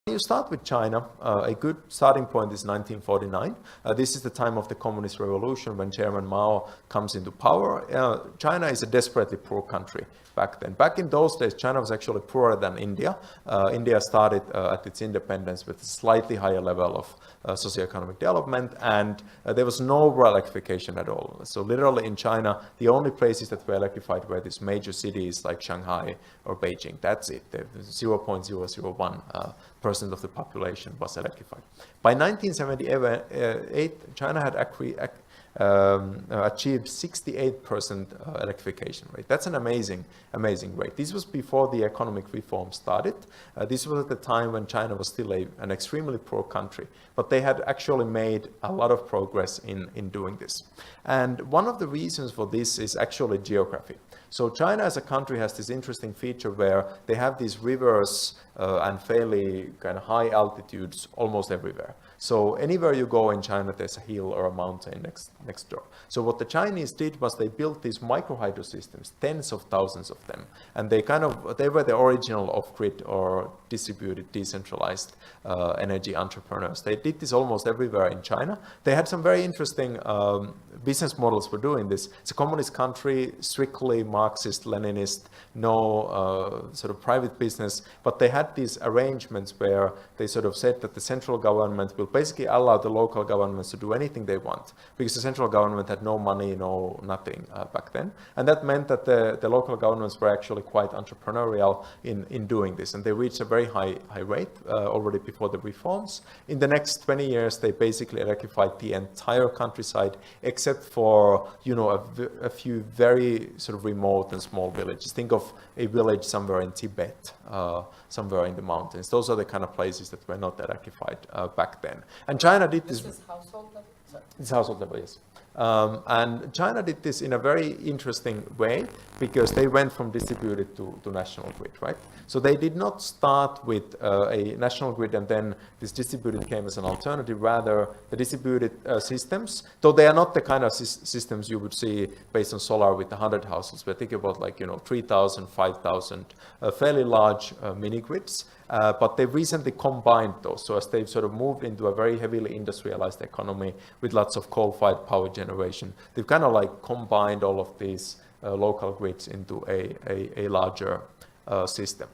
You start with China. A good starting point is 1949. This is the time of the Communist Revolution when Chairman Mao comes into power. China is a desperately poor country back then. Back in those days, China was actually poorer than India. India started at its independence with a slightly higher level of socioeconomic development, and there was no electrification at all. So literally in China, the only places that were electrified were these major cities like Shanghai or Beijing. That's it. 0.001% of the population was electrified. By 1978, China had achieved 68% electrification rate. That's an amazing rate. This was before the economic reform started. This was at the time when China was still an extremely poor country, but they had actually made a lot of progress in doing this. And one of the reasons for this is actually geography. So China as a country has this interesting feature where they have these rivers and fairly kind of high altitudes almost everywhere. So anywhere you go in China, there's a hill or a mountain next door. So what the Chinese did was they built these microhydro systems, tens of thousands of them, and they were the original off-grid or distributed, decentralized energy entrepreneurs. They did this almost everywhere in China. They had some very interesting business models for doing this. It's a communist country, strictly Marxist, Leninist, no sort of private business, but they had these arrangements where they sort of said that the central government will basically allow the local governments to do anything they want, because the central government had no money, nothing back then. And that meant that the local governments were actually quite entrepreneurial in doing this, and they reached a very high rate already before the reforms. In the next 20 years, they basically electrified the entire countryside, except for a few very sort of remote and small villages. Think of a village somewhere in Tibet, somewhere in the mountains. Those are the kind of places that were not electrified back then. And China did this. This is household level? It's household level, yes. And China did this in a very interesting way because they went from distributed to national grid, right? So they did not start with a national grid and then this distributed came as an alternative. Rather, the distributed systems, though they are not the kind of systems you would see based on solar with 100 households. We're thinking about 3,000, 5,000, fairly large mini grids. But they recently combined those. So as they've sort of moved into a very heavily industrialized economy with lots of coal-fired power generation, they've kind of combined all of these local grids into a larger system.